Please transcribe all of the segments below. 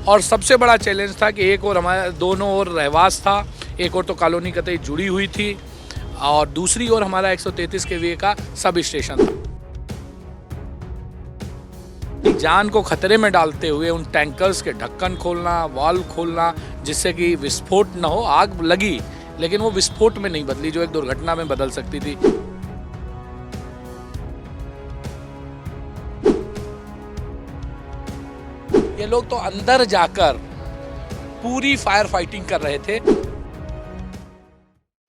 और सबसे बड़ा चैलेंज था कि एक और हमारे दोनों ओर रहवास था, एक और तो कॉलोनी कतई जुड़ी हुई थी और दूसरी ओर हमारा 133 केवीए का सब स्टेशन था। जान को खतरे में डालते हुए उन टैंकर्स के ढक्कन खोलना, वाल्व खोलना, जिससे कि विस्फोट न हो। आग लगी लेकिन वो विस्फोट में नहीं बदली जो एक दुर्घटना में बदल सकती थी। ये लोग तो अंदर जाकर पूरी फायर फाइटिंग कर रहे थे।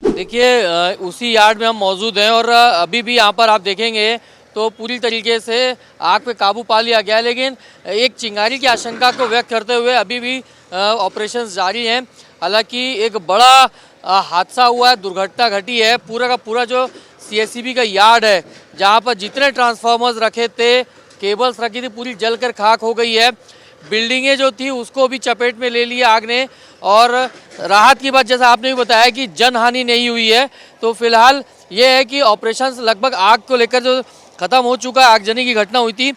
देखिए उसी यार्ड में हम मौजूद हैं और अभी भी यहाँ पर आप देखेंगे तो पूरी तरीके से आग पे काबू पा लिया गया, लेकिन एक चिंगारी की आशंका को व्यक्त करते हुए अभी भी ऑपरेशंस जारी हैं। हालांकि एक बड़ा हादसा हुआ है, दुर्घटना घटी है। पूरा का पूरा जो सीएसईबी का यार्ड है, जहाँ पर जितने ट्रांसफार्मर्स रखे थे, केबल्स रखी थी, पूरी जलकर खाक हो गई है। बिल्डिंगें जो थी उसको भी चपेट में ले लिया आग ने। और राहत की बात, जैसा आपने भी बताया कि जनहानि नहीं हुई है, तो फिलहाल ये है कि ऑपरेशंस लगभग आग को लेकर जो ख़त्म हो चुका है। आगजनी की घटना हुई थी,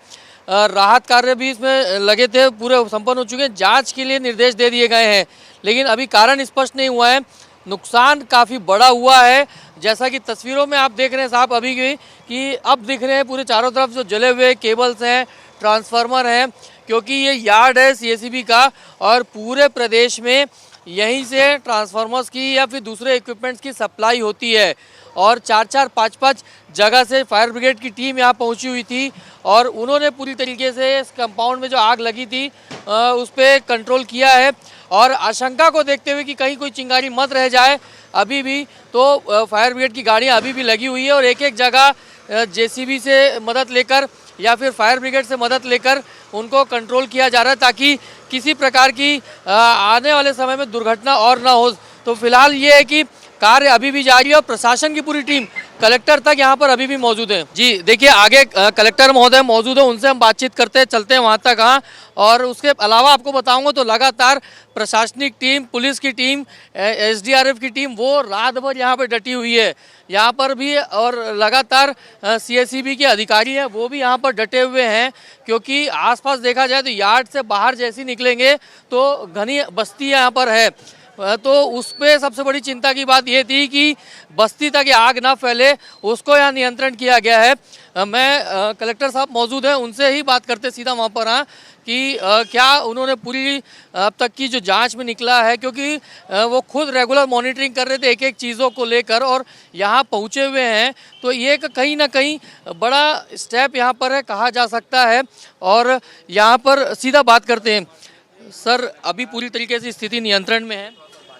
राहत कार्य भी इसमें लगे थे, पूरे संपन्न हो चुके हैं। जांच के लिए निर्देश दे दिए गए हैं, लेकिन अभी कारण स्पष्ट नहीं हुआ है। नुकसान काफ़ी बड़ा हुआ है, जैसा कि तस्वीरों में आप देख रहे हैं साहब अभी भी, कि अब दिख रहे हैं पूरे चारों तरफ जो जले हुए केबल्स हैं, ट्रांसफार्मर हैं, क्योंकि ये यार्ड है सीएसईबी का और पूरे प्रदेश में यहीं से ट्रांसफार्मर्स की या फिर दूसरे इक्विपमेंट्स की सप्लाई होती है। और 4-4, 5-5 जगह से फायर ब्रिगेड की टीम यहाँ पहुँची हुई थी और उन्होंने पूरी तरीके से इस कंपाउंड में जो आग लगी थी उस पर कंट्रोल किया है। और आशंका को देखते हुए कि कहीं कोई चिंगारी मत रह जाए, अभी भी तो फायर ब्रिगेड की गाड़ियाँ अभी भी लगी हुई है और एक एक जगह जेसीबी से मदद लेकर या फिर फायर ब्रिगेड से मदद लेकर उनको कंट्रोल किया जा रहा है, ताकि किसी प्रकार की आने वाले समय में दुर्घटना और ना हो। तो फिलहाल ये है कि कार्य अभी भी जारी है और प्रशासन की पूरी टीम कलेक्टर तक यहाँ पर अभी भी मौजूद है। जी देखिए, आगे कलेक्टर महोदय मौजूद है, उनसे हम बातचीत करते हैं, चलते हैं वहाँ तक। हाँ, और उसके अलावा आपको बताऊंगा तो लगातार प्रशासनिक टीम, पुलिस की टीम, एसडीआरएफ की टीम वो रात भर यहाँ पर डटी हुई है यहाँ पर भी। और लगातार सीएसईबी के अधिकारी हैं वो भी यहाँ पर डटे हुए हैं, क्योंकि आसपास देखा जाए तो यार्ड से बाहर जैसे निकलेंगे तो घनी बस्ती यहाँ पर है। तो उस पर सबसे बड़ी चिंता की बात ये थी कि बस्ती तक आग ना फैले, उसको यहाँ नियंत्रण किया गया है। मैं कलेक्टर साहब मौजूद हैं, उनसे ही बात करते सीधा वहाँ पर। हाँ, कि क्या उन्होंने पूरी अब तक की जो जांच में निकला है, क्योंकि वो खुद रेगुलर मॉनिटरिंग कर रहे थे एक एक चीज़ों को लेकर और यहाँ पहुँचे हुए हैं, तो ये कहीं ना कहीं बड़ा स्टेप यहाँ पर है कहा जा सकता है। और यहाँ पर सीधा बात करते हैं। सर, अभी पूरी तरीके से स्थिति नियंत्रण में है?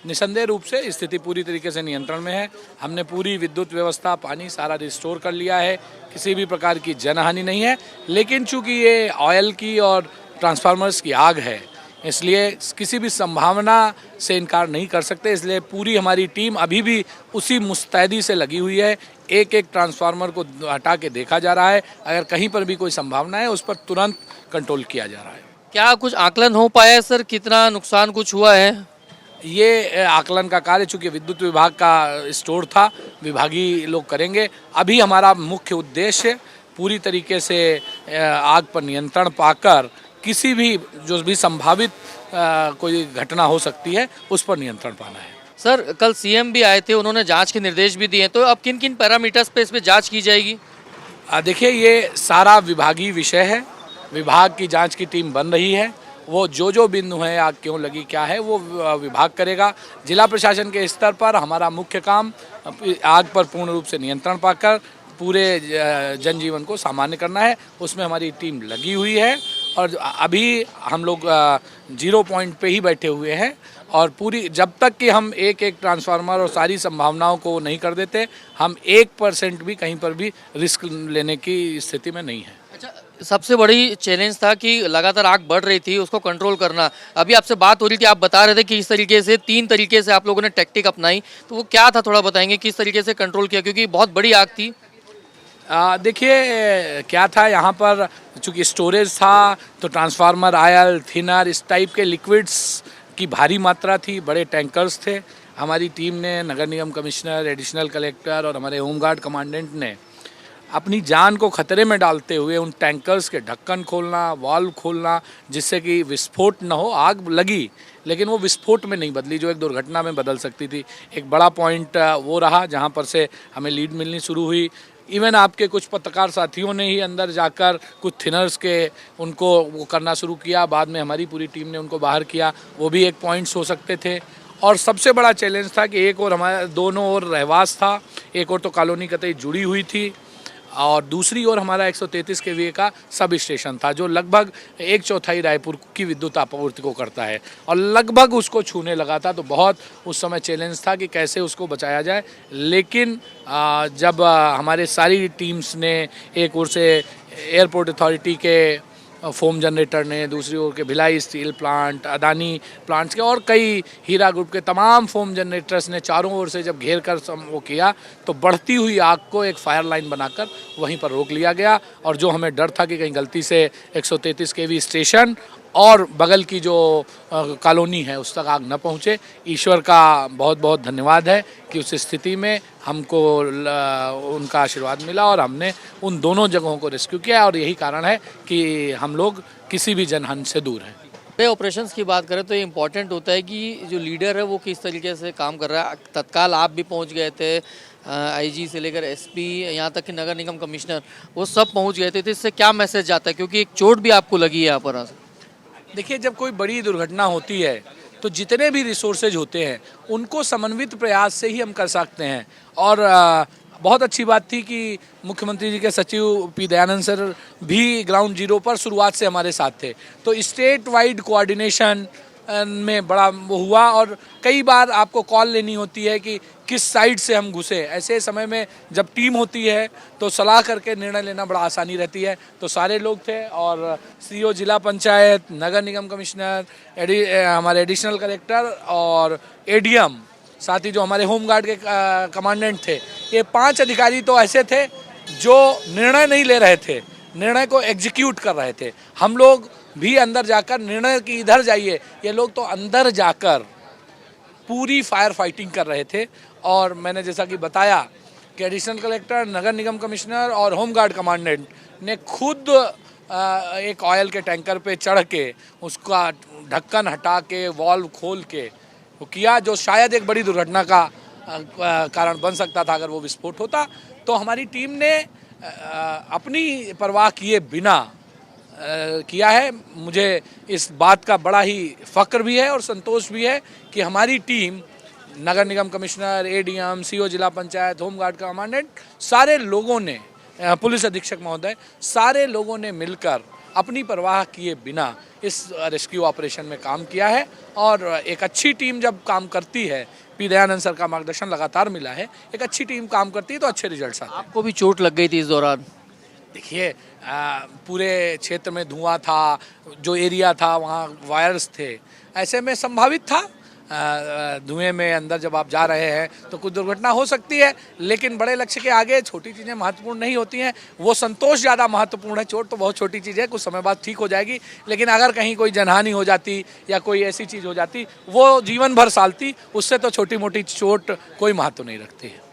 निसंदेह रूप से स्थिति पूरी तरीके से नियंत्रण में है। हमने पूरी विद्युत व्यवस्था, पानी सारा रिस्टोर कर लिया है, किसी भी प्रकार की जनहानि नहीं है। लेकिन चूंकि ये ऑयल की और ट्रांसफार्मर्स की आग है, इसलिए किसी भी संभावना से इनकार नहीं कर सकते। इसलिए पूरी हमारी टीम अभी भी उसी मुस्तैदी से लगी हुई है। एक एक ट्रांसफार्मर को हटा के देखा जा रहा है, अगर कहीं पर भी कोई संभावना है उस पर तुरंत कंट्रोल किया जा रहा है। क्या कुछ आकलन हो पाया है सर, कितना नुकसान कुछ हुआ है? ये आकलन का कार्य चूंकि विद्युत विभाग का स्टोर था, विभागीय लोग करेंगे। अभी हमारा मुख्य उद्देश्य पूरी तरीके से आग पर नियंत्रण पाकर किसी भी जो भी संभावित कोई घटना हो सकती है उस पर नियंत्रण पाना है। सर, कल सीएम भी आए थे, उन्होंने जांच के निर्देश भी दिए, तो अब किन किन पैरामीटर्स पे इस पे जांच की जाएगी? देखिए, ये सारा विभागीय विषय है। विभाग की जांच की टीम बन रही है। वो जो बिंदु हैं, आग क्यों लगी, क्या है, वो विभाग करेगा। जिला प्रशासन के स्तर पर हमारा मुख्य काम आग पर पूर्ण रूप से नियंत्रण पाकर पूरे जनजीवन को सामान्य करना है। उसमें हमारी टीम लगी हुई है और अभी हम लोग 0 पॉइंट पे ही बैठे हुए हैं। और पूरी जब तक कि हम एक एक ट्रांसफार्मर और सारी संभावनाओं को नहीं कर देते, हम 1% भी कहीं पर भी रिस्क लेने की स्थिति में नहीं है। अच्छा, सबसे बड़ी चैलेंज था कि लगातार आग बढ़ रही थी, उसको कंट्रोल करना। अभी आपसे बात हो रही थी, आप बता रहे थे कि इस तरीके से 3 तरीके से आप लोगों ने टैक्टिक अपनाई, तो वो क्या था, थोड़ा बताएंगे किस तरीके से कंट्रोल किया, क्योंकि बहुत बड़ी आग थी? देखिए, क्या था, यहाँ पर चूँकि स्टोरेज था तो ट्रांसफार्मर, आयल, थिनर, इस टाइप के लिक्विड्स की भारी मात्रा थी, बड़े टैंकर्स थे। हमारी टीम ने, नगर निगम कमिश्नर, एडिशनल कलेक्टर और हमारे होमगार्ड कमांडेंट ने अपनी जान को खतरे में डालते हुए उन टैंकर्स के ढक्कन खोलना, वाल्व खोलना, जिससे कि विस्फोट न हो। आग लगी लेकिन वो विस्फोट में नहीं बदली जो एक दुर्घटना में बदल सकती थी। एक बड़ा पॉइंट वो रहा जहाँ पर से हमें लीड मिलनी शुरू हुई। इवन आपके कुछ पत्रकार साथियों ने ही अंदर जाकर कुछ थिनर्स के उनको वो करना शुरू किया, बाद में हमारी पूरी टीम ने उनको बाहर किया। वो भी एक पॉइंट्स हो सकते थे। और सबसे बड़ा चैलेंज था कि एक और हमारे दोनों ओर रहवास था, एक और तो कॉलोनी कतई जुड़ी हुई थी और दूसरी ओर हमारा 133 केवीए का सब स्टेशन था जो लगभग 1/4 रायपुर की विद्युत आपूर्ति को करता है और लगभग उसको छूने लगा था। तो बहुत उस समय चैलेंज था कि कैसे उसको बचाया जाए। लेकिन जब हमारे सारी टीम्स ने, एक ओर से एयरपोर्ट अथॉरिटी के फोम जनरेटर ने, दूसरी ओर के Bhilai steel plant, Adani plants के और कई हीरा ग्रुप के तमाम फोम जनरेटर्स ने चारों ओर से जब घेर कर वो किया तो बढ़ती हुई आग को एक फायर लाइन बनाकर वहीं पर रोक लिया गया। और जो हमें डर था कि कहीं गलती से 133 केवी स्टेशन और बगल की जो कॉलोनी है उस तक आग न पहुंचे, ईश्वर का बहुत बहुत धन्यवाद है कि उस स्थिति में हमको उनका आशीर्वाद मिला और हमने उन दोनों जगहों को रेस्क्यू किया। और यही कारण है कि हम लोग किसी भी जनहानि से दूर हैं। ऑपरेशंस की बात करें तो ये इम्पोर्टेंट होता है कि जो लीडर है वो किस तरीके से काम कर रहा है। तत्काल आप भी पहुंच गए थे, आईजी से लेकर एसपी, यहाँ तक कि नगर निगम कमिश्नर, वो सब पहुंच गए थे। तो इससे क्या मैसेज जाता है, क्योंकि एक चोट भी आपको लगी है यहाँ पर? देखिए, जब कोई बड़ी दुर्घटना होती है तो जितने भी रिसोर्सेज होते हैं उनको समन्वित प्रयास से ही हम कर सकते हैं। और बहुत अच्छी बात थी कि मुख्यमंत्री जी के सचिव पी दयानंद सर भी ग्राउंड जीरो पर शुरुआत से हमारे साथ थे। तो स्टेट वाइड कोऑर्डिनेशन में बड़ा वो हुआ और कई बार आपको कॉल लेनी होती है कि किस साइड से हम घुसे। ऐसे समय में जब टीम होती है तो सलाह करके निर्णय लेना बड़ा आसानी रहती है। तो सारे लोग थे और सीईओ जिला पंचायत, नगर निगम कमिश्नर, हमारे एडिशनल कलेक्टर और एडीएम, साथ ही जो हमारे होमगार्ड के कमांडेंट थे, ये 5 अधिकारी तो ऐसे थे जो निर्णय नहीं ले रहे थे, निर्णय को एग्जीक्यूट कर रहे थे। हम लोग भी अंदर जाकर निर्णय की इधर जाइए, ये लोग तो अंदर जाकर पूरी फायर फाइटिंग कर रहे थे। और मैंने जैसा कि बताया कि एडिशनल कलेक्टर, नगर निगम कमिश्नर और होमगार्ड कमांडेंट ने खुद एक ऑयल के टैंकर पे चढ़ के उसका ढक्कन हटा के वॉल्व खोल के वो किया, जो शायद एक बड़ी दुर्घटना का कारण बन सकता था अगर वो विस्फोट होता। तो हमारी टीम ने अपनी परवाह किए बिना किया है। मुझे इस बात का बड़ा ही फक्र भी है और संतोष भी है कि हमारी टीम, नगर निगम कमिश्नर, एडीएम, सीईओ जिला पंचायत, होमगार्ड कमांडेंट, सारे लोगों ने, पुलिस अधीक्षक महोदय, सारे लोगों ने मिलकर अपनी परवाह किए बिना इस रेस्क्यू ऑपरेशन में काम किया है। और एक अच्छी टीम जब काम करती है, पी दयानंद सर का मार्गदर्शन लगातार मिला है, एक अच्छी टीम काम करती है तो अच्छे रिजल्ट्स आते हैं। आपको भी चोट लग गई थी इस दौरान? देखिए, पूरे क्षेत्र में धुआं था, जो एरिया था वहाँ वायर्स थे, ऐसे में संभावित था धुएं में अंदर जब आप जा रहे हैं तो कुछ दुर्घटना हो सकती है। लेकिन बड़े लक्ष्य के आगे छोटी चीज़ें महत्वपूर्ण नहीं होती हैं, वो संतोष ज़्यादा महत्वपूर्ण है। चोट तो बहुत छोटी चीज़ है, कुछ समय बाद ठीक हो जाएगी। लेकिन अगर कहीं कोई जनहानि हो जाती या कोई ऐसी चीज़ हो जाती, वो जीवन भर सालती, उससे तो छोटी मोटी चोट कोई महत्व नहीं रखती है।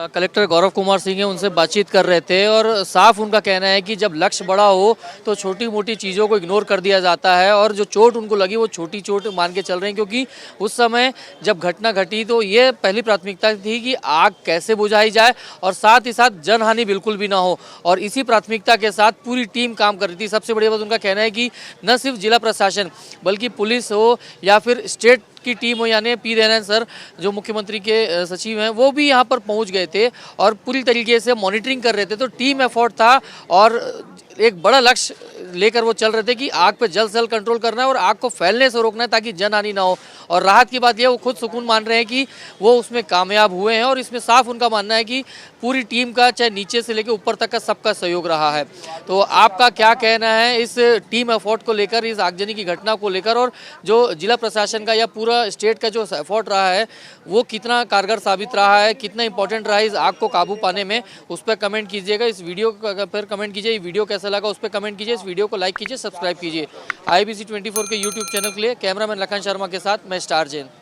कलेक्टर गौरव कुमार सिंह है, उनसे बातचीत कर रहे थे और साफ उनका कहना है कि जब लक्ष्य बड़ा हो तो छोटी मोटी चीज़ों को इग्नोर कर दिया जाता है। और जो चोट उनको लगी वो छोटी चोट मान के चल रहे हैं, क्योंकि उस समय जब घटना घटी तो ये पहली प्राथमिकता थी कि आग कैसे बुझाई जाए और साथ ही साथ जनहानि बिल्कुल भी ना हो। और इसी प्राथमिकता के साथ पूरी टीम काम कर रही थी। सबसे बड़ी बात उनका कहना है कि न सिर्फ जिला प्रशासन बल्कि पुलिस हो या फिर स्टेट की टीम हो, यानी पी दयानंद सर जो मुख्यमंत्री के सचिव हैं, वो भी यहाँ पर पहुँच गए थे और पूरी तरीके से मॉनिटरिंग कर रहे थे। तो टीम एफर्ट था और एक बड़ा लक्ष्य लेकर वो चल रहे थे कि आग पे जल्द से जल्द कंट्रोल करना है और आग को फैलने से रोकना है ताकि जनहानि ना हो। और राहत की बात यह, वो खुद सुकून मान रहे हैं कि वो उसमें कामयाब हुए हैं। और इसमें साफ उनका मानना है कि पूरी टीम का, चाहे नीचे से लेकर ऊपर तक का, सबका सहयोग रहा है। तो आपका क्या कहना है इस टीम एफर्ट को लेकर, इस आगजनी की घटना को लेकर, और जो जिला प्रशासन का या पूरा स्टेट का जो एफर्ट रहा है वो कितना कारगर साबित रहा है, कितना इंपॉर्टेंट रहा है इस आग को काबू पाने में, उस पर कमेंट कीजिएगा। इस वीडियो पर कमेंट कीजिए, वीडियो कैसा लगा उस पर कमेंट कीजिए, इस वीडियो को लाइक कीजिए, सब्सक्राइब कीजिए। IBC 24 के यूट्यूब चैनल के लिए कैमरामैन लखन शर्मा के साथ मैं स्टार जैन।